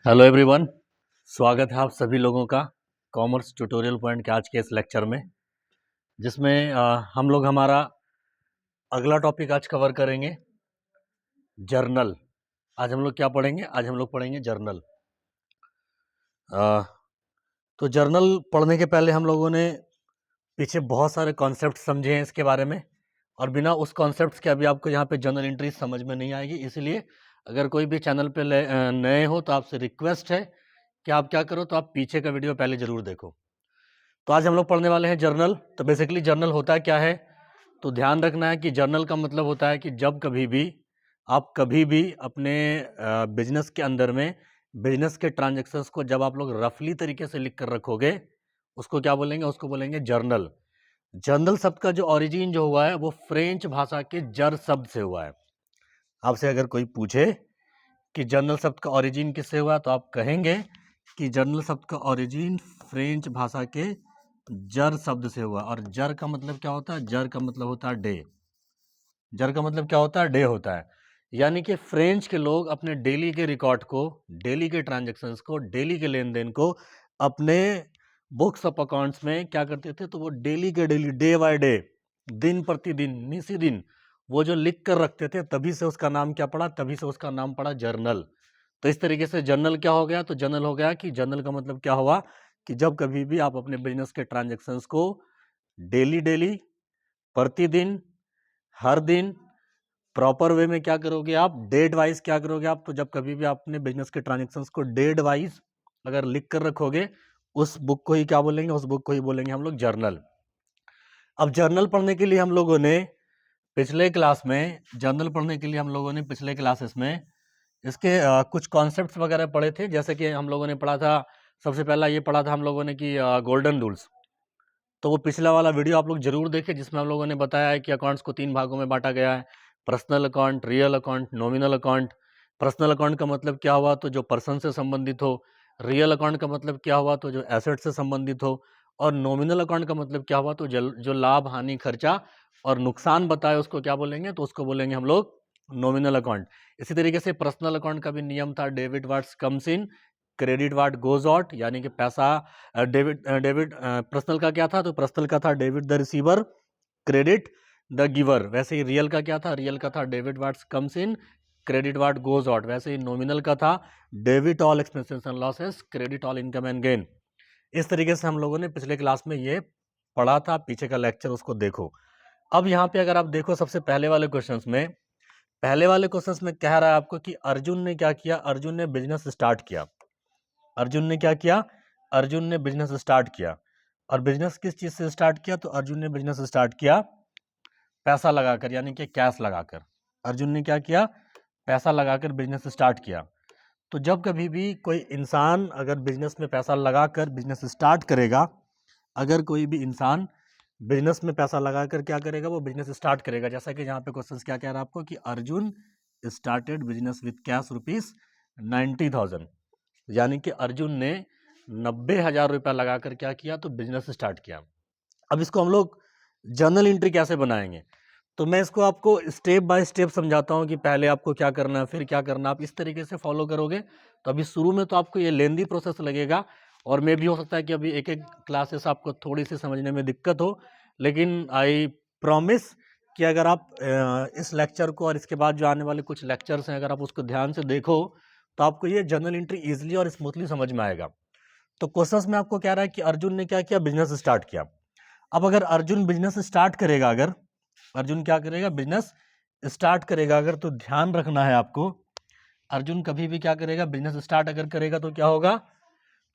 Hello everyone, स्वागत है आप सभी लोगों का कॉमर्स ट्यूटोरियल पॉइंट के आज के इस लेक्चर में, जिसमें हम लोग हमारा अगला टॉपिक आज कवर करेंगे जर्नल। आज हम लोग क्या पढ़ेंगे? आज हम लोग पढ़ेंगे जर्नल। तो जर्नल पढ़ने के पहले हम लोगों ने पीछे बहुत सारे कॉन्सेप्ट समझे हैं इसके बारे में, और बिना उस कॉन्सेप्ट्स के अभी आपको यहाँ पे जर्नल एंट्री समझ में नहीं आएगी। इसलिए अगर कोई भी चैनल पे नए हो तो आपसे रिक्वेस्ट है कि आप क्या करो, तो आप पीछे का वीडियो पहले ज़रूर देखो। तो आज हम लोग पढ़ने वाले हैं जर्नल। तो बेसिकली जर्नल होता क्या है, तो ध्यान रखना है कि जर्नल का मतलब होता है कि जब कभी भी आप कभी भी अपने बिजनेस के अंदर में बिजनेस के ट्रांजैक्शंस को जब आप लोग रफली तरीके से लिख कर रखोगे, उसको क्या बोलेंगे? उसको बोलेंगे जर्नल। जर्नल शब्द का जो ओरिजिन जो हुआ है वो फ्रेंच भाषा के जर शब्द से हुआ है। आपसे अगर कोई पूछे कि जर्नल शब्द का ओरिजिन किससे हुआ, तो आप कहेंगे कि जर्नल शब्द का ओरिजिन फ्रेंच भाषा के जर शब्द से हुआ। और जर का मतलब क्या होता है? जर का मतलब होता है डे। जर का मतलब क्या होता है? डे होता है। यानी कि फ्रेंच के लोग अपने डेली के रिकॉर्ड को, डेली के ट्रांजैक्शंस को, डेली के लेन देन को अपने बुक्स ऑफ अकाउंट्स में क्या करते थे? तो वो डेली के डेली, डे बाय डे, दिन प्रतिदिन, निसी दिन वो जो लिख कर रखते थे, तभी से उसका नाम क्या पड़ा? तभी से उसका नाम पड़ा जर्नल। तो इस तरीके से जर्नल क्या हो गया? तो जर्नल हो गया कि जर्नल का मतलब क्या हुआ कि जब कभी भी आप अपने बिजनेस के ट्रांजैक्शंस को डेली डेली, प्रतिदिन, हर दिन प्रॉपर वे में क्या करोगे आप? डेट वाइज क्या करोगे आप? तो जब कभी भी आप अपने बिजनेस के ट्रांजैक्शंस को डेट वाइज अगर लिख कर रखोगे, उस बुक को ही क्या बोलेंगे? उस बुक को ही बोलेंगे हम लोग जर्नल। अब जर्नल पढ़ने के लिए हम लोगों ने पिछले क्लास में जर्नल पढ़ने के लिए हम लोगों ने पिछले क्लासेस में इसके कुछ कॉन्सेप्ट्स वगैरह पढ़े थे। जैसे कि हम लोगों ने पढ़ा था, सबसे पहला ये पढ़ा था हम लोगों ने कि गोल्डन रूल्स। तो वो पिछला वाला वीडियो आप लोग जरूर देखें, जिसमें हम लोगों ने बताया है कि अकाउंट्स को 3 भागों में बांटा गया है: personal account, real account, nominal account. Personal account का मतलब क्या हुआ? तो जो पर्सन से संबंधित हो। रियल अकाउंट का मतलब क्या हुआ? तो जो एसेट से संबंधित हो। और नॉमिनल अकाउंट का मतलब क्या हुआ? तो जो लाभ, हानि, खर्चा और नुकसान बताए उसको क्या बोलेंगे? तो उसको बोलेंगे हम लोग नॉमिनल अकाउंट। इसी तरीके से पर्सनल अकाउंट का भी नियम था, debit what's comes in, credit what goes out. यानी कि पैसा डेबिट पर्सनल का क्या था? तो पर्सनल का था debit the receiver, credit the giver. वैसे ही रियल का क्या था? रियल का था debit what's comes in, credit what goes out. वैसे ही नॉमिनल का था debit all expenses and losses, credit all income and gain. इस तरीके से हम लोगों ने पिछले क्लास में ये पढ़ा था। पीछे का लेक्चर उसको देखो। अब यहाँ पे अगर आप देखो, सबसे पहले वाले क्वेश्चंस में, पहले वाले क्वेश्चंस में कह रहा है आपको कि अर्जुन ने क्या किया? अर्जुन ने बिजनेस स्टार्ट किया। अर्जुन ने क्या किया? अर्जुन ने बिजनेस स्टार्ट किया। और बिजनेस किस चीज से स्टार्ट किया? तो अर्जुन ने बिजनेस स्टार्ट किया पैसा लगाकर, यानी कि कैश लगाकर। अर्जुन ने क्या किया? पैसा लगाकर बिजनेस स्टार्ट किया। तो जब कभी भी कोई इंसान अगर बिजनेस में पैसा लगाकर बिजनेस स्टार्ट करेगा, अगर कोई भी इंसान बिजनेस में पैसा लगाकर क्या करेगा? वो बिजनेस स्टार्ट करेगा। जैसा कि यहाँ पे क्वेश्चन क्या कह रहा है आपको कि Arjun started business with cash rupees 90,000। यानी कि अर्जुन ने 90,000 रुपया लगाकर क्या किया? तो बिजनेस स्टार्ट किया। अब इसको हम लोग जर्नल एंट्री कैसे बनाएंगे? तो मैं इसको आपको स्टेप बाय स्टेप समझाता हूँ कि पहले आपको क्या करना है, फिर क्या करना। आप इस तरीके से फॉलो करोगे तो अभी शुरू में तो आपको ये लेंदी प्रोसेस लगेगा, और मे भी हो सकता है कि अभी एक एक क्लासेस आपको थोड़ी सी समझने में दिक्कत हो, लेकिन आई प्रॉमिस कि अगर आप इस लेक्चर को और इसके बाद जो आने वाले कुछ लेक्चर्स हैं, अगर आप उसको ध्यान से देखो, तो आपको ये जर्नल एंट्री इजीली और स्मूथली समझ में आएगा। तो क्वेश्चंस में आपको कह रहा है कि अर्जुन ने क्या किया? बिजनेस स्टार्ट किया। अब अगर अर्जुन बिजनेस स्टार्ट करेगा, अगर अर्जुन क्या करेगा? बिजनेस स्टार्ट करेगा अगर, तो ध्यान रखना है आपको, अर्जुन कभी भी क्या करेगा? बिजनेस स्टार्ट अगर करेगा तो क्या होगा?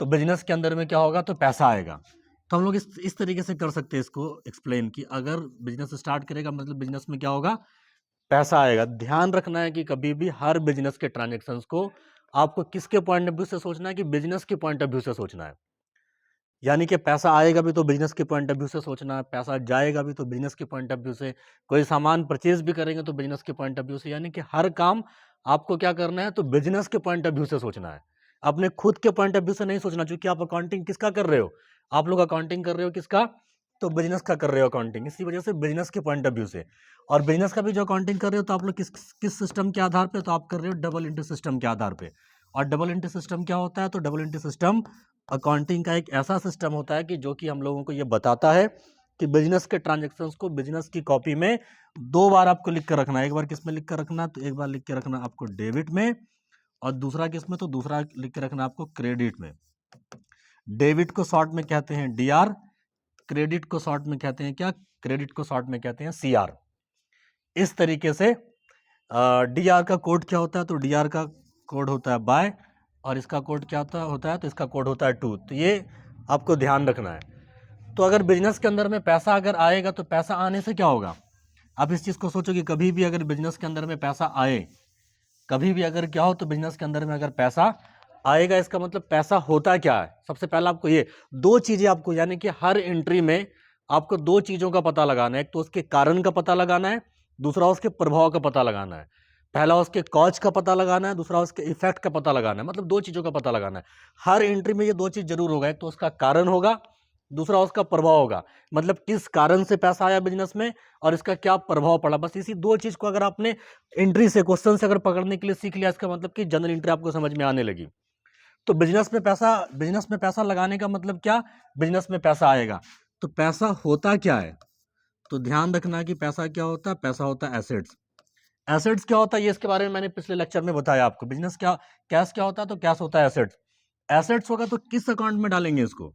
तो बिजनेस के अंदर में क्या होगा? तो पैसा आएगा। तो हम लोग इस तरीके से कर सकते हैं इसको एक्सप्लेन कि अगर बिजनेस स्टार्ट करेगा मतलब बिजनेस में क्या होगा? पैसा आएगा। ध्यान रखना है कि कभी भी हर बिजनेस के ट्रांजेक्शन्स को आपको किसके पॉइंट ऑफ व्यू से सोचना है? कि बिजनेस के पॉइंट ऑफ व्यू से सोचना है। यानी कि पैसा आएगा भी तो बिजनेस के पॉइंट ऑफ व्यू से सोचना है, पैसा जाएगा भी तो बिजनेस के पॉइंट ऑफ व्यू से, कोई सामान परचेज भी करेंगे तो बिजनेस के पॉइंट ऑफ व्यू से। यानी कि हर काम आपको क्या करना है? तो बिजनेस के पॉइंट ऑफ व्यू से सोचना है, अपने खुद के पॉइंट ऑफ व्यू से नहीं सोचना। क्योंकि आप अकाउंटिंग किसका कर रहे हो? आप लोग अकाउंटिंग कर रहे हो किसका? तो बिजनेस का कर रहे हो अकाउंटिंग। इसी वजह से बिजनेस के पॉइंट ऑफ व्यू से, और बिजनेस का भी जो अकाउंटिंग कर रहे हो तो आप लोग किस किस सिस्टम के आधार पे? तो आप कर रहे हो डबल इंटू सिस्टम के आधार पे। और डबल एंट्री सिस्टम क्या होता है? तो डबल एंट्री सिस्टम अकाउंटिंग का एक ऐसा सिस्टम होता है कि जो कि हम लोगों को ये बताता है कि बिजनेस के ट्रांजेक्शन्स को बिजनेस की कॉपी में 2 बार आपको लिख कर रखना है। एक बार किस में लिख कर रखना? तो एक बार लिख के रखना आपको डेबिट में, और दूसरा किस में? तो दूसरा लिख के रखना आपको क्रेडिट में। डेबिट को शॉर्ट में कहते हैं डीआर, क्रेडिट को शॉर्ट में कहते हैं क्या? क्रेडिट को शॉर्ट में कहते हैं सीआर। इस तरीके से डीआर का कोड क्या होता है? तो डीआर का कोड होता है बाय, और इसका कोड क्या होता है? तो इसका कोड होता है टू। तो ये आपको ध्यान रखना है। तो अगर बिजनेस के अंदर में पैसा अगर आएगा तो पैसा आने से क्या होगा? आप इस चीज़ को सोचो कि कभी भी अगर बिजनेस के अंदर में पैसा आए, कभी भी अगर क्या हो तो बिजनेस के अंदर में अगर पैसा आएगा, इसका मतलब पैसा होता क्या है? सबसे पहला आपको ये 2 चीज़ें आपको, यानी कि हर एंट्री में आपको 2 चीज़ों का पता लगाना है। एक तो उसके कारण का पता लगाना है, दूसरा उसके प्रभाव का पता लगाना है। पहला उसके कॉज का पता लगाना है, दूसरा उसके इफेक्ट का पता लगाना है। मतलब 2 चीज़ों का पता लगाना है। हर एंट्री में ये 2 चीज़ जरूर होगा। एक तो उसका कारण होगा, दूसरा उसका प्रभाव होगा। मतलब किस कारण से पैसा आया बिजनेस में और इसका क्या प्रभाव पड़ा। बस इसी 2 चीज़ को अगर आपने एंट्री से, क्वेश्चन से अगर पकड़ने के लिए सीख लिया, इसका मतलब कि जनरल एंट्री आपको समझ में आने लगी। तो बिजनेस में पैसा लगाने का मतलब क्या? बिजनेस में पैसा आएगा। तो पैसा होता क्या है? तो ध्यान रखना कि पैसा क्या होता है? पैसा होता है एसेट्स। एसेट्स क्या होता है ये इसके बारे में मैंने पिछले लेक्चर में बताया आपको। बिजनेस क्या, कैश क्या होता है? तो कैश होता है एसेट्स। एसेट्स होगा तो किस अकाउंट में डालेंगे इसको?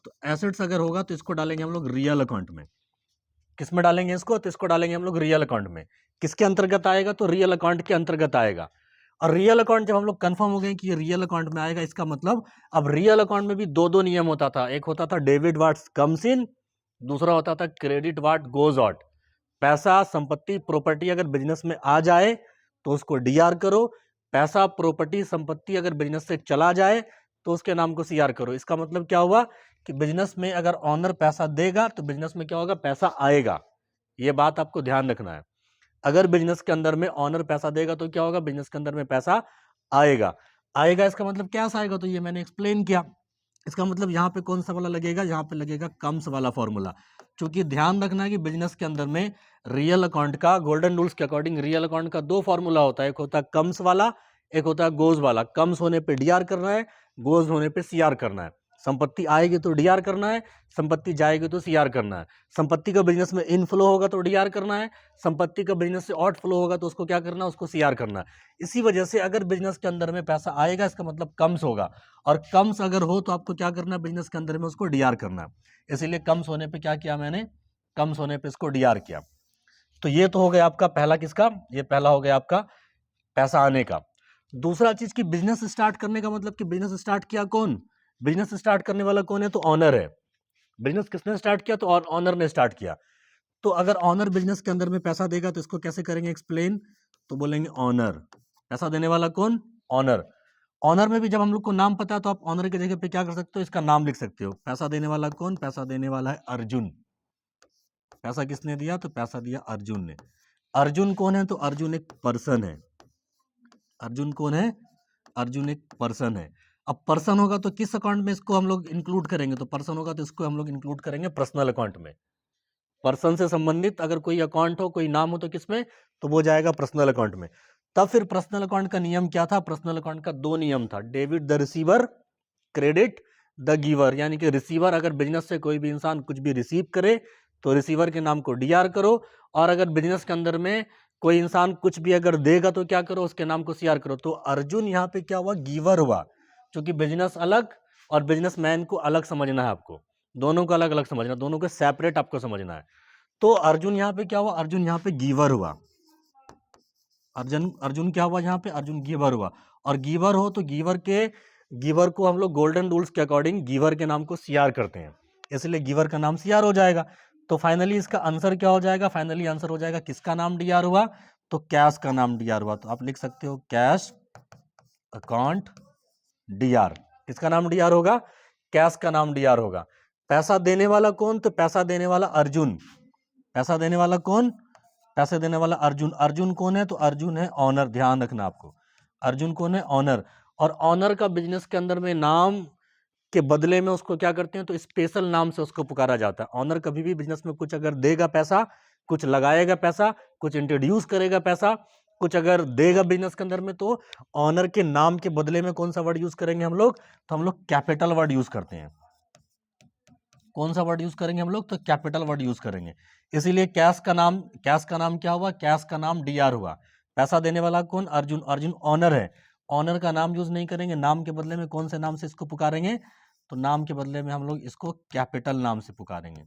तो एसेट्स अगर होगा तो इसको डालेंगे हम लोग रियल अकाउंट में। किस में डालेंगे इसको? तो इसको डालेंगे हम लोग रियल अकाउंट में। किसके अंतर्गत आएगा? तो रियल अकाउंट के अंतर्गत आएगा। और रियल अकाउंट जब हम लोग कंफर्म हो गए कि ये रियल अकाउंट में आएगा, इसका मतलब अब रियल अकाउंट में भी 2 नियम होता था। एक होता था डेबिट व्हाट कम्स इन, दूसरा होता था क्रेडिट व्हाट गोज आउट। पैसा, संपत्ति, प्रॉपर्टी अगर बिजनेस में आ जाए तो उसको डीआर करो। पैसा, प्रॉपर्टी, संपत्ति अगर बिजनेस से चला जाए तो उसके नाम को सीआर करो। इसका मतलब क्या हुआ कि बिजनेस में अगर ऑनर पैसा देगा तो बिजनेस में क्या होगा? पैसा आएगा। ये बात आपको ध्यान रखना है। अगर बिजनेस के अंदर में ऑनर पैसा देगा तो क्या होगा? बिजनेस के अंदर में पैसा आएगा। आएगा इसका मतलब कैसे आएगा? तो ये मैंने एक्सप्लेन किया। इसका मतलब यहाँ पे कौन सा वाला लगेगा? यहाँ पे लगेगा कम्स वाला फॉर्मूला। क्योंकि ध्यान रखना है कि बिजनेस के अंदर में रियल अकाउंट का, गोल्डन रूल्स के अकॉर्डिंग रियल अकाउंट का 2 फॉर्मूला होता है। एक होता है कम्स वाला, एक होता है गोज वाला। कम्स होने पे डीआर करना है, गोज होने पे सीआर करना है। संपत्ति आएगी तो डीआर करना है, संपत्ति जाएगी तो सीआर करना है। संपत्ति का बिजनेस में इनफ्लो होगा तो डीआर करना है, संपत्ति का बिजनेस से आउटफ्लो होगा तो उसको क्या करना है? उसको सीआर करना है। इसी वजह से अगर बिजनेस के अंदर में पैसा आएगा इसका मतलब कम्स होगा, और कम्स अगर हो तो आपको क्या करना है? बिजनेस के अंदर में उसको डीआर करना है। इसीलिए कम्स होने पे क्या किया मैंने? कम्स होने पे इसको डीआर किया। तो ये तो हो गया आपका पहला, किसका? ये पहला हो गया आपका पैसा आने का। दूसरा चीज कि बिजनेस स्टार्ट करने का मतलब कि बिजनेस स्टार्ट किया कौन? बिजनेस स्टार्ट करने वाला कौन है? तो ऑनर है। बिजनेस किसने स्टार्ट किया? तो ऑनर ने स्टार्ट किया। तो अगर ऑनर बिजनेस के अंदर में पैसा देगा तो इसको कैसे करेंगे एक्सप्लेन? तो बोलेंगे ऑनर। पैसा देने वाला कौन? ऑनर। ऑनर में भी जब हम लोग को नाम पता है तो आप ऑनर की जगह पे क्या कर सकते हो? इसका नाम लिख सकते हो। पैसा देने वाला कौन? पैसा देने वाला है अर्जुन। पैसा किसने दिया? तो पैसा दिया अर्जुन ने। अर्जुन कौन है? तो अर्जुन एक पर्सन है। अर्जुन कौन है? अर्जुन एक पर्सन है। अब पर्सन होगा तो किस अकाउंट में इसको हम लोग इंक्लूड करेंगे? तो पर्सन होगा तो इसको हम लोग इंक्लूड करेंगे पर्सनल अकाउंट में। पर्सन से संबंधित अगर कोई अकाउंट हो, कोई नाम हो तो किसमें? तो वो जाएगा पर्सनल अकाउंट में। तब फिर पर्सनल अकाउंट का नियम क्या था? पर्सनल अकाउंट का 2 नियम था। Debit the receiver, credit the giver. यानी कि रिसीवर, अगर बिजनेस से कोई भी इंसान कुछ भी रिसीव करे तो रिसीवर के नाम को डीआर करो, और अगर बिजनेस के अंदर में कोई इंसान कुछ भी अगर देगा तो क्या करो? उसके नाम को सीआर करो। तो अर्जुन यहाँ पे क्या हुआ? गिवर हुआ। क्योंकि बिजनेस अलग और बिजनेसमैन को अलग समझना है आपको। दोनों को अलग अलग समझना, दोनों को सेपरेट आपको समझना है। तो अर्जुन यहाँ पे क्या हुआ? अर्जुन यहाँ पे गिवर हुआ। अर्जुन क्या हुआ? यहाँ पे अर्जुन गिवर हुआ। और गिवर हो तो गिवर को हम लोग गोल्डन रूल्स के अकॉर्डिंग गिवर के नाम को सीआर करते हैं, इसलिए गिवर का नाम सीआर हो जाएगा। तो फाइनली इसका आंसर क्या हो जाएगा? फाइनली आंसर हो जाएगा किसका नाम डीआर हुआ? तो कैश का नाम डीआर हुआ। तो आप लिख सकते हो कैश अकाउंट डीआर। किसका नाम डीआर होगा? कैश का नाम डीआर होगा। पैसा देने वाला कौन? तो पैसा देने वाला अर्जुन। पैसा देने वाला कौन? पैसे देने वाला अर्जुन। अर्जुन कौन है? तो अर्जुन है ऑनर। ध्यान रखना आपको, अर्जुन कौन है? ऑनर। और ऑनर का बिजनेस के अंदर में नाम के बदले में उसको क्या करते हैं? तो स्पेशल नाम से उसको पुकारा जाता है। ऑनर कभी भी बिजनेस में कुछ अगर देगा पैसा, कुछ लगाएगा पैसा, कुछ इंट्रोड्यूस करेगा पैसा, कुछ अगर देगा बिजनेस के अंदर में, तो ऑनर के नाम के बदले में कौन सा वर्ड यूज करेंगे हम लोग? तो हम लोग कैपिटल वर्ड यूज करते हैं। कौन सा वर्ड यूज करेंगे हम लोग? तो कैपिटल वर्ड यूज करेंगे। इसीलिए कैश का नाम क्या हुआ? कैश का नाम डीआर हुआ। पैसा देने वाला कौन? अर्जुन। अर्जुन ऑनर है, ऑनर का नाम यूज नहीं करेंगे। नाम के बदले में कौन से नाम से इसको पुकारेंगे? तो नाम के बदले में हम लोग इसको कैपिटल नाम से पुकारेंगे।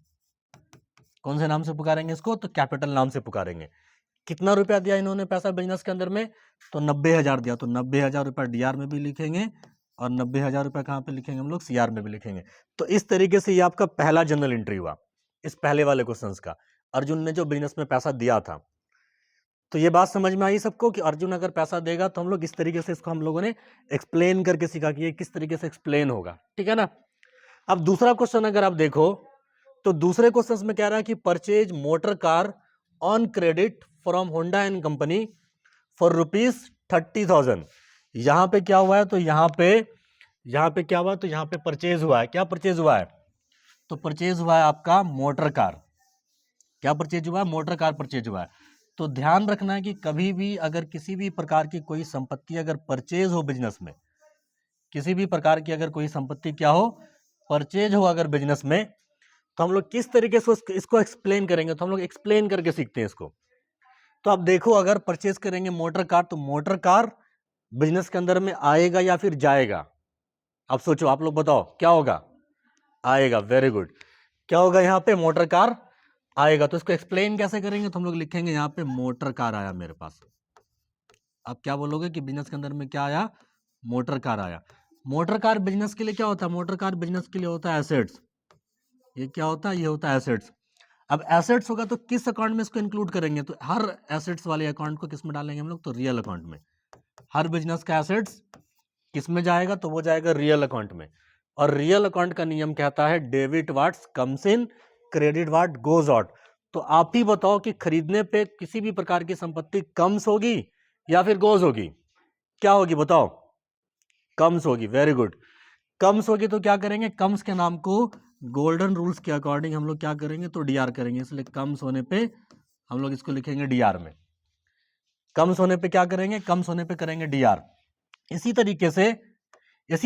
कौन से नाम से पुकारेंगे इसको? तो कैपिटल नाम से पुकारेंगे। कितना रुपया दिया इन्होंने पैसा बिजनेस के अंदर में? तो 90,000 दिया। तो 90,000 रुपया डीआर में भी लिखेंगे और 90,000 रुपया कहाँ पे लिखेंगे हम लोग? सीआर में भी लिखेंगे। तो इस तरीके से ये आपका पहला जनरल एंट्री हुआ इस पहले वाले क्वेश्चंस का। अर्जुन ने जो बिजनेस में पैसा दिया था। तो ये बात समझ में आई सबको कि अर्जुन अगर पैसा देगा तो हम लोग इस तरीके से इसको हम लोगों ने एक्सप्लेन करके सीखा कि ये किस तरीके से एक्सप्लेन होगा, ठीक है ना। अब दूसरा क्वेश्चन अगर आप देखो तो दूसरे क्वेश्चन में कह रहा है कि purchase motor car on credit from Honda and company for ₹30,000। यहां पे क्या हुआ है? तो यहां पे क्या हुआ? तो यहां पे परचेज हुआ है। क्या परचेज हुआ है? तो परचेज हुआ है आपका मोटर कार। क्या परचेज हुआ है? मोटर कार परचेज हुआ है। तो ध्यान रखना है कि कभी भी अगर किसी भी प्रकार की कोई संपत्ति अगर परचेज हो बिजनेस में, किसी भी प्रकार की अगर कोई संपत्ति क्या हो? परचेज हो अगर बिजनेस में, तो हम लोग किस तरीके से इसको एक्सप्लेन करेंगे? तो हम लोग एक्सप्लेन करके सीखते हैं इसको। तो आप देखो, अगर परचेज करेंगे मोटर कार, तो मोटर कार बिजनेस के अंदर में आएगा या फिर जाएगा? आप सोचो, आप लोग बताओ क्या होगा? आएगा। Very good. क्या होगा? यहाँ पे मोटर कार आएगा। तो इसको एक्सप्लेन कैसे करेंगे? तो हम लोग लिखेंगे यहाँ पे मोटर कार आया मेरे पास। आप क्या बोलोगे कि बिजनेस के अंदर में क्या आया? मोटर कार आया। मोटर कार बिजनेस के लिए क्या होता है? मोटर कार बिजनेस के लिए होता है एसेट्स। ये क्या होता है? ये होता है एसेट्स। अब एसेट्स होगा तो किस अकाउंट में इसको इंक्लूड करेंगे? तो हर एसेट्स वाले अकाउंट को किस में डालेंगे हम लोग? तो रियल अकाउंट में। हर बिजनेस का एसेट्स किस में जाएगा? तो वो जाएगा रियल अकाउंट में। और रियल अकाउंट का नियम कहता है debit what's comes in, credit what goes out. तो आप ही बताओ कि खरीदने पे किसी भी प्रकार की संपत्ति कम्स होगी या फिर गोज होगी? क्या होगी बताओ? कम्स होगी। Very good. कम्स होगी तो क्या करेंगे? कम्स के नाम को गोल्डन रूल्स के अकॉर्डिंग हम लोग क्या करेंगे? तो डीआर करेंगे। इसलिए कम्स होने पे हम लोग इसको लिखेंगे डीआर में। कम्स होने पे क्या करेंगे? कम्स होने पे करेंगे डीआर। इसी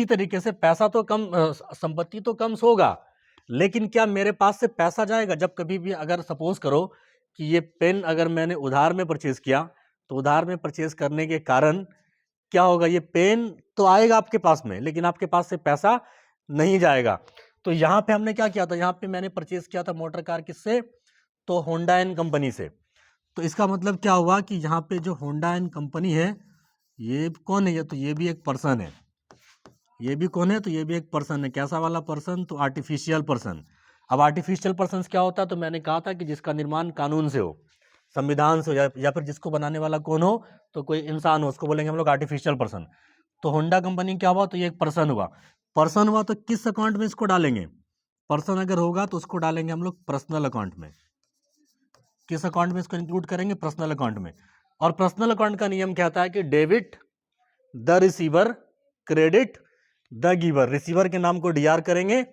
तरीके से पैसा तो कम, संपत्ति तो कम्स होगा, लेकिन क्या मेरे पास से पैसा जाएगा? जब कभी भी अगर सपोज करो कि ये पेन अगर मैंने उधार में परचेज किया, तो उधार में परचेज करने के कारण क्या होगा? ये पेन तो आएगा आपके पास में, लेकिन आपके पास से पैसा नहीं जाएगा। तो यहाँ पे हमने क्या किया था? यहाँ पे मैंने परचेज किया था मोटर कार किससे? तो होंडा एंड कंपनी से। तो इसका मतलब क्या हुआ कि यहाँ पे जो होंडा एंड कंपनी है, ये कौन है? ये तो ये भी एक पर्सन है। ये भी कौन है? तो ये भी एक पर्सन है। कैसा वाला पर्सन? तो आर्टिफिशियल पर्सन। अब आर्टिफिशियल पर्सन क्या होता है? तो मैंने कहा था कि जिसका निर्माण कानून से हो, संविधान से हो, या फिर जिसको बनाने वाला कौन हो? तो कोई इंसान हो, उसको बोलेंगे हम लोग आर्टिफिशियल पर्सन। तो होंडा कंपनी क्या हुआ? तो ये एक पर्सन हुआ। पर्सन हुआ तो किस अकाउंट में इसको डालेंगे? पर्सन अगर होगा तो उसको डालेंगे हम लोग पर्सनल अकाउंट में। किस अकाउंट में इसको इंक्लूड करेंगे? पर्सनल अकाउंट में। और पर्सनल अकाउंट का नियम कहता है कि debit the receiver, credit the giver. Receiver के नाम को डीआर करेंगे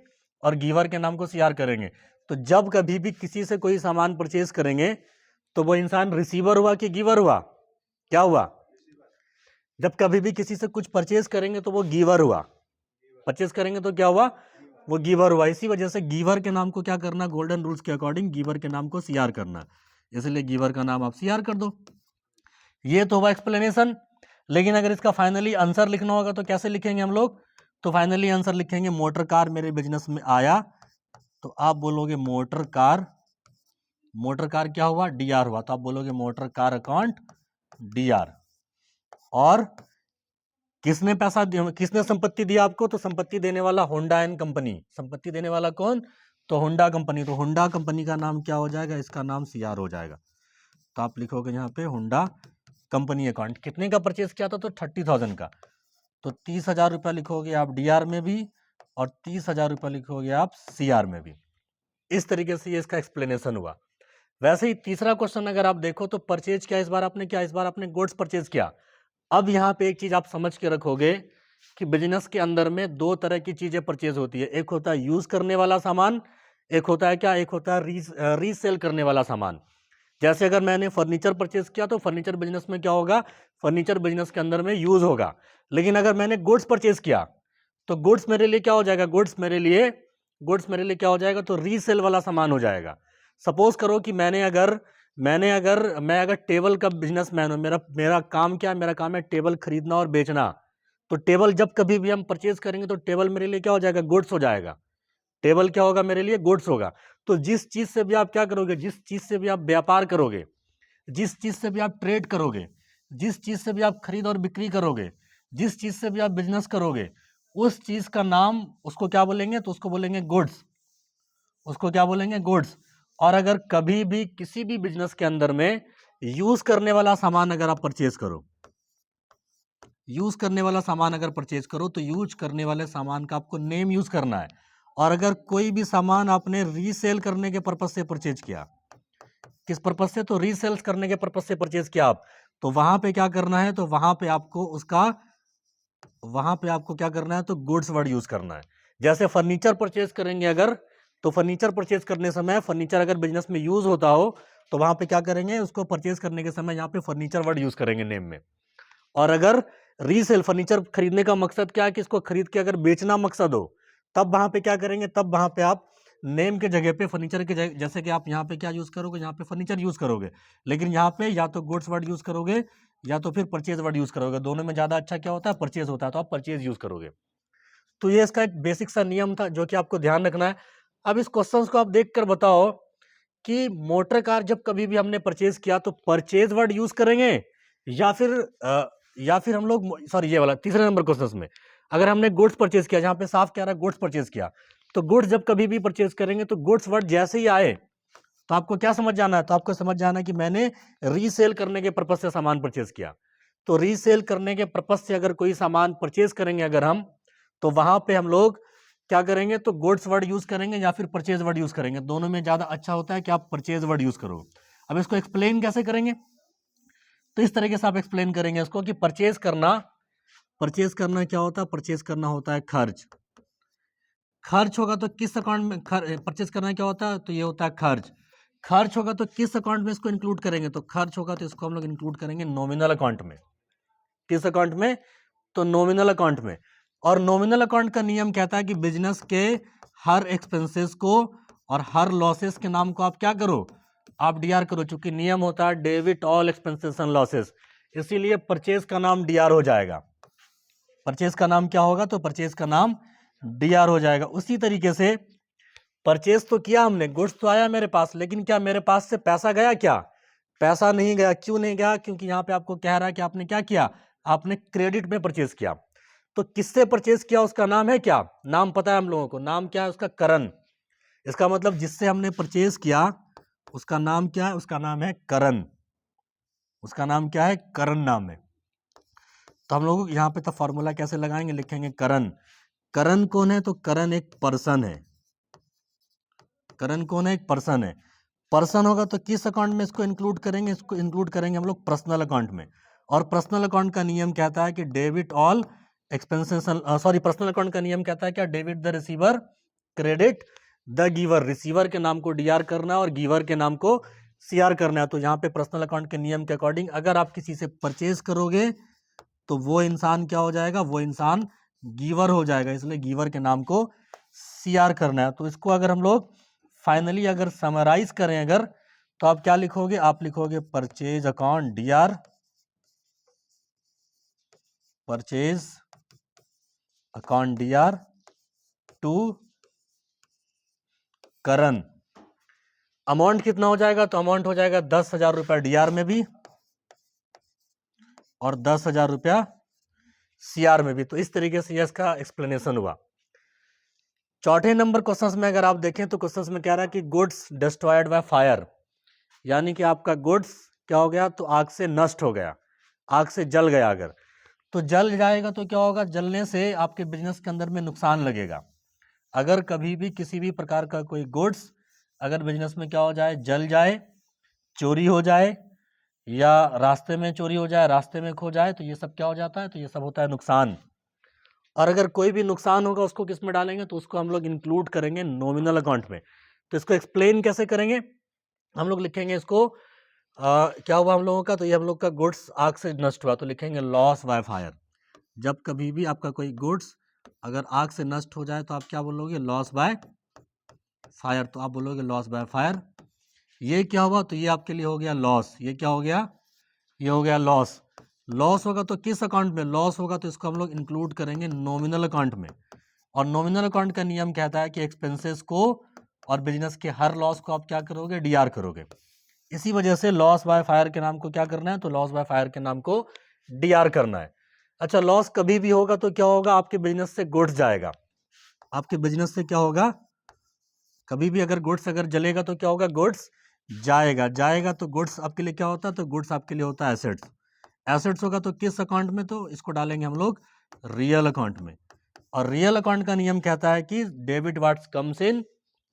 और गिवर के नाम को सीआर करेंगे। तो जब कभी भी किसी से कोई सामान परचेज करेंगे तो वो इंसान रिसीवर हुआ कि गिवर हुआ? क्या हुआ? जब कभी भी किसी से कुछ परचेज करेंगे तो वो गिवर हुआ। परचेज करेंगे तो क्या हुआ? वो गिवर हुआ। इसी वजह से गिवर के नाम को क्या करना? गोल्डन रूल्स के अकॉर्डिंग गिवर के नाम को सीआर करना। इसलिए गिवर का नाम आप सीआर कर दो। ये तो हुआ एक्सप्लेनेशन। लेकिन अगर इसका फाइनली आंसर लिखना होगा तो कैसे लिखेंगे हम लोग? तो फाइनली आंसर लिखेंगे मोटर कार मेरे बिजनेस में आया, तो आप बोलोगे मोटर कार। मोटर कार क्या हुआ? डीआर हुआ। तो आप बोलोगे मोटर कार अकाउंट डीआर। और किसने पैसा दिया? किसने संपत्ति दिया आपको? तो संपत्ति देने वाला होंडा एंड कंपनी। संपत्ति देने वाला कौन? तो होंडा कंपनी। तो होंडा कंपनी का नाम क्या हो जाएगा? इसका नाम सीआर हो जाएगा। तो आप लिखोगे यहाँ पे होंडा कंपनी अकाउंट। कितने का परचेज किया था? तो 30,000 का। तो 30,000 रुपया लिखोगे आप डीआर में भी और 30,000 रुपया लिखोगे आप सीआर में भी। इस तरीके से ये इसका एक्सप्लेनेशन हुआ। वैसे ही तीसरा क्वेश्चन अगर आप देखो तो परचेज क्या इस बार आपने किया? इस बार आपने गुड्स परचेज किया। अब यहाँ पे एक चीज आप समझ के रखोगे कि बिजनेस के अंदर में दो तरह की चीजें परचेज होती है। एक होता है यूज करने वाला सामान, एक होता है क्या? एक होता है रीसेल करने वाला सामान। जैसे अगर मैंने फर्नीचर परचेज किया तो फर्नीचर बिजनेस में क्या होगा, फर्नीचर बिजनेस के अंदर में यूज होगा। लेकिन अगर मैंने गुड्स परचेज किया तो गुड्स मेरे लिए क्या हो जाएगा, गुड्स मेरे लिए क्या हो जाएगा, तो रीसेल वाला सामान हो जाएगा। सपोज करो कि मैं अगर टेबल का बिजनेसमैन हूं, मेरा काम क्या है, मेरा काम है टेबल खरीदना और बेचना। तो टेबल जब कभी भी हम परचेज करेंगे तो टेबल मेरे लिए क्या हो जाएगा, गुड्स हो जाएगा। टेबल क्या होगा, मेरे लिए गुड्स होगा। तो जिस चीज से भी आप क्या करोगे, जिस चीज से भी आप व्यापार करोगे, जिस चीज से भी आप ट्रेड करोगे, जिस चीज से भी आप खरीद और बिक्री करोगे, जिस चीज से भी आप बिजनेस करोगे, उस चीज का नाम उसको क्या बोलेंगे, तो उसको बोलेंगे गुड्स। उसको क्या बोलेंगे, गुड्स। और अगर कभी भी किसी भी बिजनेस के अंदर में यूज करने वाला सामान अगर आप परचेज करो, यूज करने वाला सामान अगर परचेज करो तो यूज करने वाले सामान का आपको नेम यूज करना है। और अगर कोई भी सामान आपने रीसेल करने के पर्पज से परचेज किया, किस पर्पज से, तो रीसेल्स करने के पर्पज से परचेज किया आप, तो वहां पे क्या करना है, तो वहां पे आपको क्या करना है, तो गुड्स वर्ड यूज करना है। जैसे फर्नीचर परचेज करेंगे अगर, तो फर्नीचर परचेज करने समय, फर्नीचर अगर बिजनेस में यूज होता हो तो वहां पे क्या करेंगे, उसको परचेज करने के समय यहाँ पे फर्नीचर वर्ड यूज करेंगे नेम में। और अगर रीसेल, फर्नीचर खरीदने का मकसद क्या है कि इसको खरीद के अगर बेचना मकसद हो, तब वहां पे क्या करेंगे, तब वहां पे आप नेम के जगह पे फर्नीचर के जगह, जैसे कि आप यहाँ पे क्या यूज करोगे, यहाँ पे फर्नीचर यूज करोगे, लेकिन यहाँ पे या तो गुड्स वर्ड यूज करोगे या तो फिर परचेज वर्ड यूज करोगे। दोनों में ज्यादा अच्छा क्या होता है, परचेज होता है, तो आप परचेज यूज करोगे। तो ये इसका एक बेसिक सा नियम था जो कि आपको ध्यान रखना है। अब इस क्वेश्चन को आप देख कर बताओ कि मोटर कार जब कभी भी हमने परचेज किया तो परचेज वर्ड यूज करेंगे या फिर हम लोग, सॉरी ये वाला तीसरे नंबर क्वेश्चन में, अगर हमने गुड्स परचेज किया, जहां पे साफ कह रहा है गुड्स परचेज किया, तो गुड्स जब कभी भी परचेज करेंगे तो गुड्स वर्ड जैसे ही आए तो आपको क्या समझ जाना है, तो आपको समझ जाना है कि मैंने रीसेल करने के पर्पज से सामान परचेज किया। तो रीसेल करने के पर्पज से अगर कोई सामान परचेज करेंगे अगर हम, तो वहां पे हम लोग क्या करेंगे, तो गुड्स वर्ड यूज करेंगे या फिर परचेज वर्ड यूज करेंगे। दोनों में ज्यादा अच्छा होता है कि आप परचेज वर्ड यूज करो। अब इसको एक्सप्लेन कैसे करेंगे, तो इस तरीके से आप एक्सप्लेन करेंगे इसको कि परचेज करना क्या होता है, परचेज करना होता है खर्च। खर्च होगा तो किस अकाउंट में, परचेज करना क्या होता है, तो ये होता है खर्च। खर्च होगा तो किस अकाउंट में इसको इंक्लूड करेंगे, तो खर्च होगा तो इसको हम लोग इंक्लूड करेंगे नॉमिनल अकाउंट में। किस अकाउंट में, तो नॉमिनल अकाउंट में। और नॉमिनल अकाउंट का नियम कहता है कि बिजनेस के हर एक्सपेंसेस को और हर लॉसेस के नाम को आप क्या करो, आप डीआर करो। चूंकि नियम होता है debit all expenses and losses, इसीलिए परचेज का नाम डीआर हो जाएगा। परचेज का नाम क्या होगा, तो परचेज का नाम डीआर हो जाएगा। उसी तरीके से परचेज तो किया हमने, गुड्स तो आया मेरे पास, लेकिन क्या मेरे पास से पैसा गया, क्या पैसा नहीं गया। क्यों नहीं गया, क्योंकि यहाँ पे आपको कह रहा है कि आपने क्या किया, आपने क्रेडिट में परचेज किया। तो किससे परचेज किया, उसका नाम है क्या, नाम पता है हम लोगों को, नाम क्या है उसका, करण। इसका मतलब जिससे हमने परचेज किया उसका नाम क्या है, उसका नाम है करण। उसका नाम क्या है, करण नाम है। तो हम लोग यहाँ पे तो फॉर्मूला कैसे लगाएंगे, लिखेंगे करण। करण कौन है, तो करण एक पर्सन है। करण कौन है, एक पर्सन है। पर्सन होगा तो किस अकाउंट में इसको इंक्लूड करेंगे, इसको इंक्लूड करेंगे हम लोग पर्सनल अकाउंट में। और पर्सनल अकाउंट का नियम कहता है कि debit all expenses, sorry personal account का नियम कहता है क्या, debit the receiver, credit the giver. Receiver के नाम को डीआर करना और गिवर के नाम को सीआर करना है। तो यहाँ पे पर्सनल अकाउंट के नियम के अकॉर्डिंग अगर आप किसी से परचेज करोगे तो वो इंसान क्या हो जाएगा, वो इंसान गिवर हो जाएगा, इसलिए गिवर के नाम को सीआर करना है। तो इसको अगर हम लोग फाइनली अगर समराइज करें अगर, तो आप क्या लिखोगे, आप लिखोगे purchase account DR, purchase account DR to Karan. Amount कितना हो जाएगा, तो अमाउंट हो जाएगा 10,000 रुपया डीआर में भी और 10,000 रुपया सीआर में भी। तो इस तरीके से इसका एक्सप्लेनेशन हुआ। चौथे नंबर क्वेश्चन में अगर आप देखें तो क्वेश्चन में कह रहा है कि गुड्स डिस्ट्रॉयड बाय फायर, यानी कि आपका गुड्स क्या हो गया, तो आग से नष्ट हो गया, आग से जल गया। अगर तो जल जाएगा तो क्या होगा, जलने से आपके बिजनेस के अंदर में नुकसान लगेगा। अगर कभी भी किसी भी प्रकार का कोई गुड्स अगर बिजनेस में क्या हो जाए, जल जाए, चोरी हो जाए या रास्ते में चोरी हो जाए, रास्ते में खो जाए, तो ये सब क्या हो जाता है, तो ये सब होता है नुकसान। और अगर कोई भी नुकसान होगा उसको किस में डालेंगे, तो उसको हम लोग इंक्लूड करेंगे नॉमिनल अकाउंट में। तो इसको एक्सप्लेन कैसे करेंगे, हम लोग लिखेंगे इसको क्या हुआ हम लोगों का, तो ये हम लोग का गुड्स आग से नष्ट हुआ तो लिखेंगे लॉस बाय फायर। जब कभी भी आपका कोई गुड्स अगर आग से नष्ट हो जाए तो आप क्या बोलोगे, लॉस बाय फायर, तो आप बोलोगे लॉस बाय फायर। ये क्या हुआ, तो ये आपके लिए हो गया लॉस। ये क्या हो गया, ये हो गया लॉस। लॉस होगा तो किस अकाउंट में लॉस होगा, तो इसको हम लोग इंक्लूड करेंगे नॉमिनल अकाउंट में। और नॉमिनल अकाउंट का नियम कहता है कि एक्सपेंसेस को और बिजनेस के हर लॉस को आप क्या करोगे, डीआर करोगे। इसी वजह से लॉस बाय फायर के नाम को क्या करना है, तो लॉस बाय फायर के नाम को डीआर करना है। अच्छा, लॉस कभी भी होगा तो क्या होगा, आपके बिजनेस से गुड्स जाएगा। आपके बिजनेस से क्या होगा, कभी भी अगर गुड्स अगर जलेगा तो क्या होगा, गुड्स जाएगा। जाएगा तो गुड्स आपके लिए क्या होता है, तो गुड्स आपके लिए होता है एसेट्स। एसेट्स होगा तो किस अकाउंट में, तो इसको डालेंगे हम लोग रियल अकाउंट में। और रियल अकाउंट का नियम कहता है कि debit what comes in,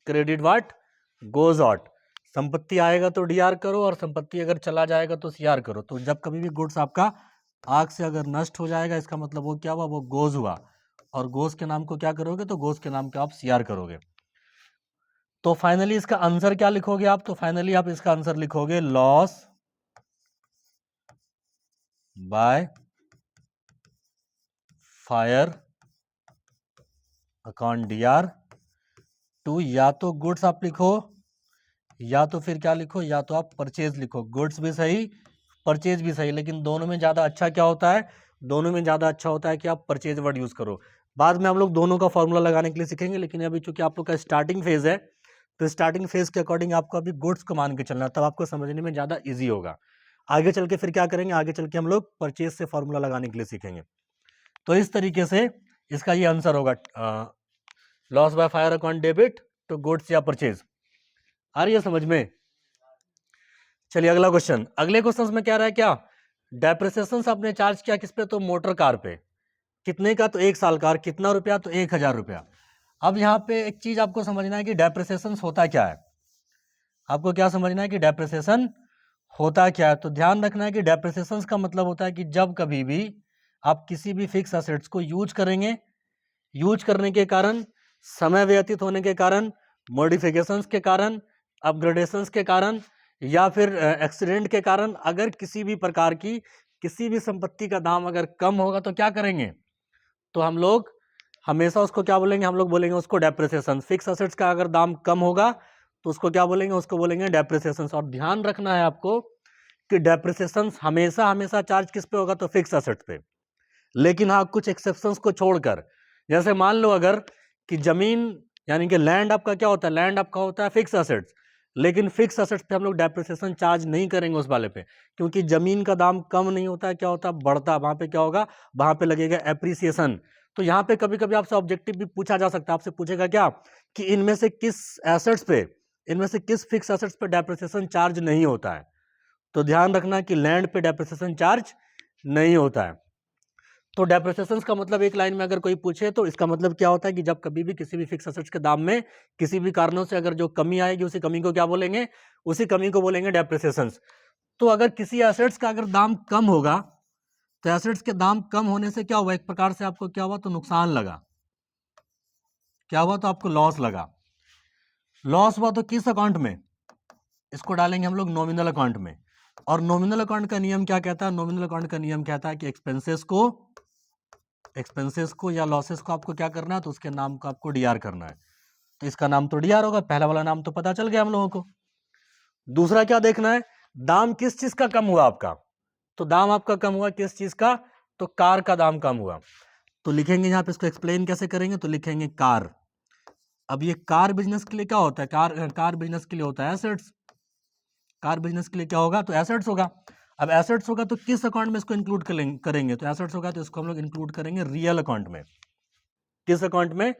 credit what goes out. संपत्ति आएगा तो डीआर करो और संपत्ति अगर चला जाएगा तो सीआर करो। तो जब कभी भी गुड्स आपका आग से अगर नष्ट हो जाएगा, इसका मतलब वो क्या हुआ, वो गोज हुआ। और गोज के नाम को क्या करोगे, तो गोज के नाम को आप सीआर करोगे। तो फाइनली इसका आंसर क्या लिखोगे आप, तो फाइनली आप इसका आंसर लिखोगे loss by fire account DR to, या तो गुड्स आप लिखो या तो फिर क्या लिखो, या तो आप परचेज लिखो। गुड्स भी सही, परचेज भी सही, लेकिन दोनों में ज़्यादा अच्छा क्या होता है, दोनों में ज़्यादा अच्छा होता है कि आप परचेज वर्ड यूज़ करो। बाद में हम लोग दोनों का फॉर्मूला लगाने के लिए सीखेंगे, लेकिन अभी चूंकि आप लोग का स्टार्टिंग फेज है, तो स्टार्टिंग फेज के अकॉर्डिंग आपको अभी गुड्स को मान के चलना, तब आपको समझने में ज़्यादा ईजी होगा। आगे चल के फिर क्या करेंगे, आगे चल के हम लोग परचेज से फॉर्मूला लगाने के लिए सीखेंगे। तो इस तरीके से इसका ये आंसर होगा, loss by fire account debit to goods या परचेज। आ रही है समझ में। चलिए अगला क्वेश्चन, अगले क्वेश्चन में क्या रहा है, क्या डेप्रिसिएशन आपने चार्ज किया किस पे, तो मोटर कार पे। कितने का, तो 1 साल का। कितना रुपया, तो 1000 रुपया। अब यहाँ पे एक चीज आपको समझना है कि डेप्रिसिएशन होता क्या है। आपको क्या समझना है कि डेप्रिसिएशन होता क्या है, तो ध्यान रखना है कि डेप्रिसिएशन का मतलब होता है कि जब कभी भी आप किसी भी फिक्स एसेट्स को यूज करेंगे, यूज करने के कारण, समय व्यतीत होने के कारण, मॉडिफिकेशंस के कारण, अपग्रेडेशंस के कारण, या फिर एक्सीडेंट के कारण, अगर किसी भी प्रकार की किसी भी संपत्ति का दाम अगर कम होगा तो क्या करेंगे, तो हम लोग हमेशा उसको क्या बोलेंगे, हम लोग बोलेंगे उसको डेप्रिसिएशन। फिक्स एसेट्स का अगर दाम कम होगा तो उसको क्या बोलेंगे, उसको बोलेंगे डेप्रिसिएशन। और ध्यान रखना है आपको कि डेप्रिसिएशन हमेशा हमेशा चार्ज किस पे होगा, तो फिक्स एसेट्स पे। लेकिन हाँ, कुछ एक्सेप्शंस को छोड़कर, जैसे मान लो अगर कि जमीन यानी कि लैंड आपका क्या होता है, लैंड आपका होता है फिक्स एसेट्स, लेकिन फिक्स एसेट्स पे हम लोग डेप्रिसिएशन चार्ज नहीं करेंगे उस वाले पे, क्योंकि जमीन का दाम कम नहीं होता है, क्या होता है, बढ़ता। वहां पे क्या होगा, वहां पे लगेगा एप्रिसिएशन। तो यहाँ पे कभी कभी आपसे ऑब्जेक्टिव भी पूछा जा सकता है, आपसे पूछेगा क्या कि इनमें से किस एसेट्स पे, इनमें से किस फिक्स एसेट्स पे डेप्रिसिएशन चार्ज नहीं होता है। तो ध्यान रखना कि लैंड पे डेप्रिसिएशन चार्ज नहीं होता है। तो डेप्रिसिएशन का मतलब एक लाइन में अगर कोई पूछे तो इसका मतलब क्या होता है कि जब कभी भी किसी भी फिक्स एसेट्स के दाम में किसी भी कारणों से अगर जो कमी आएगी, उसी कमी को क्या बोलेंगे, उसी कमी को बोलेंगे डेप्रिसिएशन। तो अगर किसी एसेट्स का अगर दाम कम होगा, तो एसेट्स के दाम कम होने से क्या हुआ, एक प्रकार से आपको क्या हुआ, तो नुकसान लगा। क्या हुआ, तो आपको लॉस लगा। लॉस हुआ तो किस अकाउंट में, इसको डालेंगे हम लोग नॉमिनल अकाउंट में। और नॉमिनल अकाउंट का नियम क्या कहता है, नॉमिनल अकाउंट का नियम कहता है कि एक्सपेंसेस को या लॉसेस को आपको क्या करना है, तो उसके नाम को आपको डीआर करना है। तो इसका नाम तो डीआर होगा, पहला वाला नाम तो पता चल गया हम लोगों को। दूसरा क्या देखना है, दाम किस चीज का कम हुआ आपका, तो दाम आपका कम हुआ किस चीज का, तो कार का दाम कम हुआ। तो लिखेंगे यहाँ पे, इसको एक्सप्लेन कैसे करेंगे, तो लिखेंगे कार। अब ये कार बिजनेस के लिए क्या होता है, कार बिजनेस के लिए होता है एसेट्स। कार बिजनेस के लिए क्या होगा, तो एसेट्स होगा। अब एसेट्स होगा तो किस अकाउंट में इसको इंक्लूड करेंगे, तो एसेट्स होगा तो इसको हम लोग इंक्लूड करेंगे रियल अकाउंट में। किस अकाउंट में,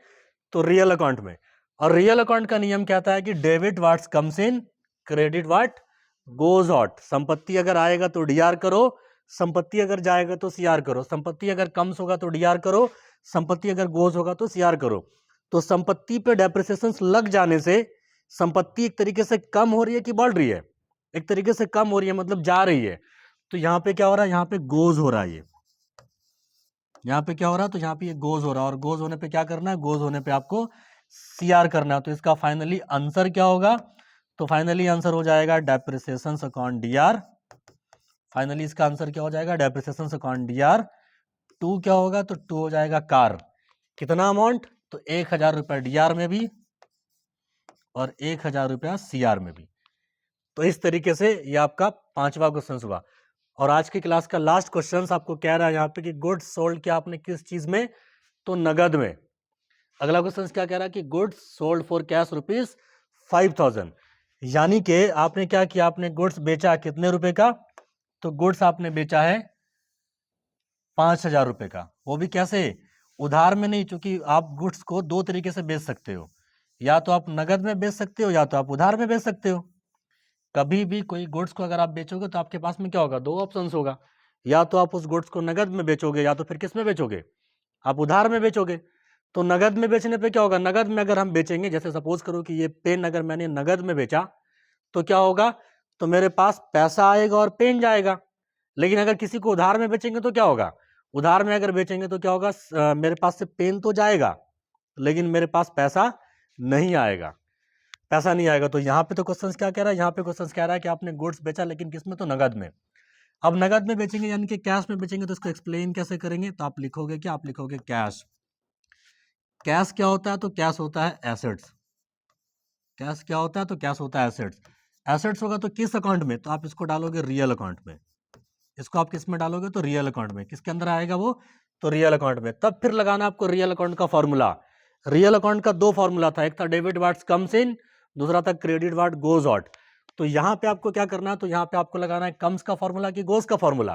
तो रियल अकाउंट में। और रियल अकाउंट का नियम कहता है कि debit what's comes in, credit what goes out. संपत्ति अगर आएगा तो डीआर करो, संपत्ति अगर जाएगा तो सीआर करो। संपत्ति अगर कम होगा तो डीआर करो, संपत्ति अगर गोज होगा तो सीआर करो। तो संपत्ति पे डेप्रिसिएशन लग जाने से संपत्ति एक तरीके से कम हो रही है कि बढ़ रही है, एक तरीके से कम हो रही है, मतलब जा रही है। तो यहाँ पे क्या हो रहा है, यहाँ पे गोज हो रहा है, ये यहाँ पे क्या हो रहा है, तो यहाँ पे ये गोज हो रहा है। और गोज होने पे क्या करना है, गोज होने पे आपको सीआर करना है। तो इसका फाइनली आंसर क्या होगा, तो फाइनली आंसर हो जाएगा डेप्रिसिएशन अपॉन डीआर। फाइनली इसका आंसर क्या हो जाएगा, डेप्रिसिएशन अपॉन डीआर। टू क्या होगा, तो टू हो जाएगा कार। कितना अमाउंट, तो 1000 रुपया डीआर में भी और 1000 रुपया सीआर में भी। तो इस तरीके से ये आपका 5वां क्वेश्चन हुआ। और आज की क्लास का लास्ट क्वेश्चन आपको कह रहा है यहाँ पे कि गुड्स सोल्ड किया आपने किस चीज में, तो नगद में। अगला क्वेश्चन क्या कह रहा है कि गुड्स सोल्ड फॉर कैश ₹5000। यानी कि आपने क्या किया, आपने गुड्स बेचा कितने रुपए का, तो गुड्स आपने बेचा है 5000 रुपए का। वो भी कैसे, उधार में नहीं, क्योंकि आप गुड्स को दो तरीके से बेच सकते हो, या तो आप नगद में बेच सकते हो या तो आप उधार में बेच सकते हो। कभी भी कोई गुड्स को अगर आप बेचोगे तो आपके पास में क्या होगा, दो ऑप्शंस होगा, या तो आप उस गुड्स को नगद में बेचोगे या तो फिर किस में बेचोगे, आप उधार में बेचोगे। तो नगद में बेचने पे क्या होगा, नगद में अगर हम बेचेंगे, जैसे सपोज करो कि ये पेन अगर मैंने नगद में बेचा तो क्या होगा, तो मेरे पास पैसा आएगा और पेन जाएगा। लेकिन अगर किसी को उधार में बेचेंगे तो क्या होगा, उधार में अगर बेचेंगे तो क्या होगा, मेरे पास से पेन तो जाएगा लेकिन मेरे पास पैसा नहीं आएगा, पैसा नहीं आएगा। तो यहाँ पे तो क्वेश्चन क्या कह रहा है, यहाँ पे क्वेश्चन कह रहा है कि आपने गुड्स बेचा लेकिन किस में, तो नगद में। अब नगद में बेचेंगे यानी कि कैश में बेचेंगे, तो इसको एक्सप्लेन कैसे करेंगे, तो आप लिखोगे क्या, आप लिखोगे कैश। कैश क्या होता है, तो कैश होता है एसेट्स। कैश क्या होता है, तो कैश होता है एसेट्स। एसेट्स होगा तो किस अकाउंट में, तो आप इसको डालोगे रियल अकाउंट में। इसको आप किस में डालोगे, तो रियल अकाउंट में। किसके अंदर आएगा वो, तो रियल अकाउंट में। तब फिर लगाना आपको रियल अकाउंट का फॉर्मूला। रियल अकाउंट का दो फॉर्मूला था, एक था डेबिट व्हाट्स कम्स इन, दूसरा था क्रेडिट व्हाट गोज आउट। तो यहाँ पे आपको क्या करना है, तो यहाँ पे आपको लगाना है कम्स का फॉर्मूला कि गोज का फॉर्मूला।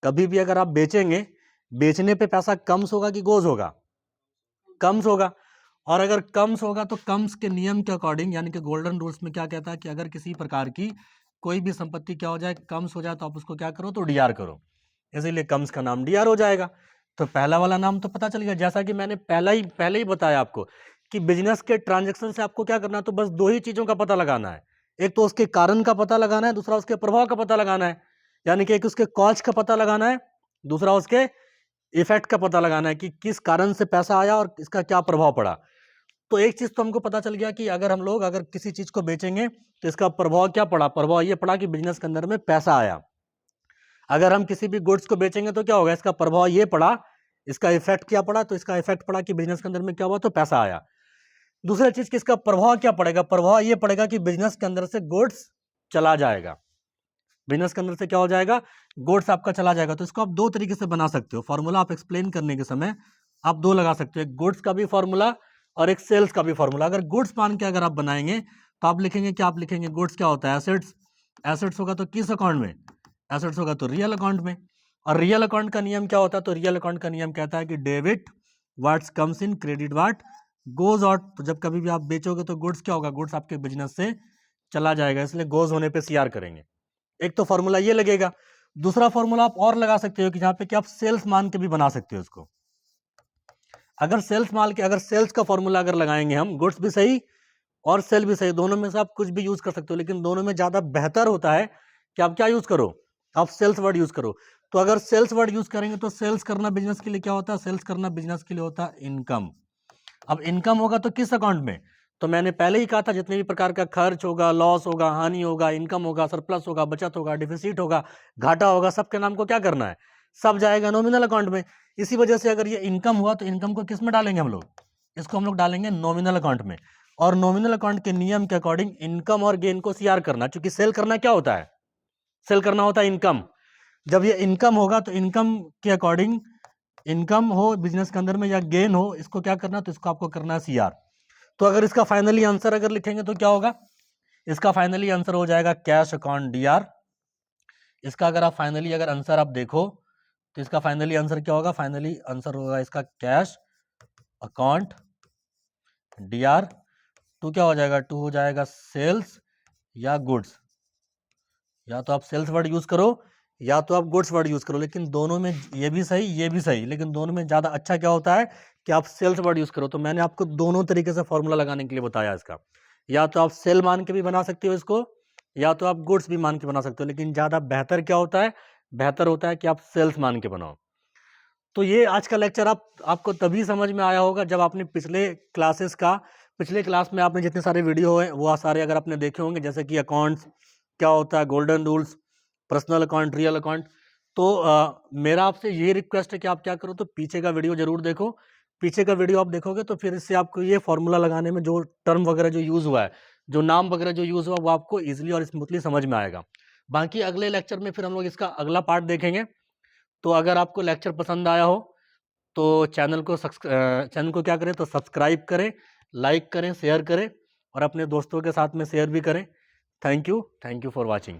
कभी भी अगर आप बेचेंगे, बेचने पे पैसा कम्स होगा कि गोज होगा, कम्स होगा। और अगर कम्स होगा तो कम्स के नियम के अकॉर्डिंग, यानी कि गोल्डन रूल्स में क्या कहता है कि अगर किसी प्रकार की कोई भी संपत्ति क्या हो जाए, कम्स हो जाए, तो आप उसको क्या करो, तो डीआर करो। इसीलिए कम्स का नाम डीआर हो जाएगा। तो पहला वाला नाम तो पता चल गया, जैसा कि मैंने पहले ही बताया आपको कि बिजनेस के ट्रांजेक्शन से आपको क्या करना है, तो बस दो ही चीजों का पता लगाना है। एक तो उसके कारण का पता लगाना है, दूसरा उसके प्रभाव का पता लगाना है। यानी कि एक उसके कॉज का पता लगाना है, दूसरा उसके इफेक्ट का पता लगाना है कि किस कारण से पैसा आया और इसका क्या प्रभाव पड़ा। तो एक चीज तो हमको पता चल गया कि अगर हम लोग अगर किसी चीज को बेचेंगे तो इसका प्रभाव क्या पड़ा, प्रभाव ये पड़ा कि बिजनेस के अंदर में पैसा आया। अगर हम किसी भी गुड्स को बेचेंगे तो क्या होगा, इसका प्रभाव ये पड़ा, इसका इफेक्ट क्या पड़ा, तो इसका इफेक्ट पड़ा कि बिजनेस के अंदर में क्या हुआ, तो पैसा आया। दूसरा चीज कि इसका प्रभाव क्या पड़ेगा, प्रभाव ये पड़ेगा कि बिजनेस के अंदर से गुड्स चला जाएगा। बिजनेस के अंदर से क्या हो जाएगा, गुड्स आपका चला जाएगा। तो इसको आप दो तरीके से बना सकते हो, फॉर्मूला आप एक्सप्लेन करने के समय आप दो लगा सकते हो, एक गुड्स का भी फॉर्मूला और एक सेल्स का भी फॉर्मूला। अगर गुड्स मान के अगर आप बनाएंगे तो आप लिखेंगे क्या, आप लिखेंगे गुड्स क्या होता है, एसेट्स। एसेट्स होगा तो किस अकाउंट में, एसेट्स होगा तो रियल अकाउंट में। और रियल अकाउंट का नियम क्या होता है, तो रियल अकाउंट का नियम कहता है कि debit what's comes in, credit what goes out. तो जब कभी भी आप बेचोगे तो गुड्स क्या होगा, गुड्स आपके बिजनेस से चला जाएगा, इसलिए गोज होने पे सीआर करेंगे। एक तो फॉर्मूला ये लगेगा। दूसरा फॉर्मूला आप और लगा सकते हो कि जहां पे कि आप सेल्स मान के भी बना सकते हो इसको। अगर सेल्स मान के, अगर सेल्स का फॉर्मूला अगर लगाएंगे हम, गुड्स भी सही और सेल भी सही, दोनों में से आप कुछ भी यूज कर सकते हो, लेकिन दोनों में ज्यादा बेहतर होता है कि आप क्या यूज करो, आप सेल्स वर्ड यूज करो। तो अगर सेल्स वर्ड यूज करेंगे तो सेल्स करना बिजनेस के लिए क्या होता है, सेल्स करना बिजनेस के लिए होता है इनकम। अब इनकम होगा तो किस अकाउंट में, तो मैंने पहले ही कहा था जितने भी प्रकार का खर्च होगा, लॉस होगा, हानि होगा, इनकम होगा, सरप्लस होगा, बचत होगा, डिफिसिट होगा, घाटा होगा, सबके नाम को क्या करना है, सब जाएगा नॉमिनल अकाउंट में। इसी वजह से अगर ये इनकम हुआ तो इनकम को किस में डालेंगे हम लोग, इसको हम लोग डालेंगे नॉमिनल अकाउंट में। और नॉमिनल अकाउंट के नियम के अकॉर्डिंग इनकम और गेन को सीआर करना, क्योंकि सेल करना क्या होता है, सेल करना होता है इनकम। जब ये इनकम होगा तो इनकम के अकॉर्डिंग, इनकम हो बिजनेस के अंदर में या गेन हो, इसको क्या करना, तो इसको आपको करना है सीआर। तो अगर इसका फाइनली आंसर अगर लिखेंगे तो क्या होगा, इसका फाइनली आंसर हो जाएगा कैश अकाउंट डीआर। इसका अगर आप फाइनली अगर आंसर आप देखो तो इसका फाइनली आंसर क्या होगा, फाइनली आंसर होगा इसका कैश अकाउंट डीआर। टू क्या हो जाएगा, टू हो जाएगा सेल्स या गुड्स। या तो आप सेल्स वर्ड यूज करो या तो आप गुड्स वर्ड यूज करो, लेकिन दोनों में ये भी सही ये भी सही, लेकिन दोनों में ज्यादा अच्छा क्या होता है कि आप सेल्स वर्ड यूज करो। तो मैंने आपको दोनों तरीके से फॉर्मूला लगाने के लिए बताया इसका, या तो आप सेल मान के भी बना सकते हो इसको, या तो आप गुड्स भी मान के बना सकते हो, लेकिन ज्यादा बेहतर क्या होता है, बेहतर होता है कि आप सेल्स मान के बनाओ। तो ये आज का लेक्चर आपको तभी समझ में आया होगा जब आपने पिछले क्लासेस का पिछले क्लास में आपने जितने सारे वीडियो हैं वो सारे अगर आपने देखे होंगे, जैसे कि अकाउंट्स क्या होता है, golden rules, personal account, real account. तो मेरा आपसे ये रिक्वेस्ट है कि आप क्या करो, तो पीछे का वीडियो जरूर देखो। पीछे का वीडियो आप देखोगे तो फिर इससे आपको ये फॉर्मूला लगाने में जो टर्म वगैरह जो यूज़ हुआ है, जो नाम वगैरह जो यूज़ हुआ, वो आपको ईजिली और स्मूथली समझ में आएगा। बाकी अगले लेक्चर में फिर हम लोग इसका अगला पार्ट देखेंगे। तो अगर आपको लेक्चर पसंद आया हो तो चैनल को क्या करें, तो सब्सक्राइब करें, लाइक करें, शेयर करें और अपने दोस्तों के साथ में शेयर भी करें। Thank you for watching.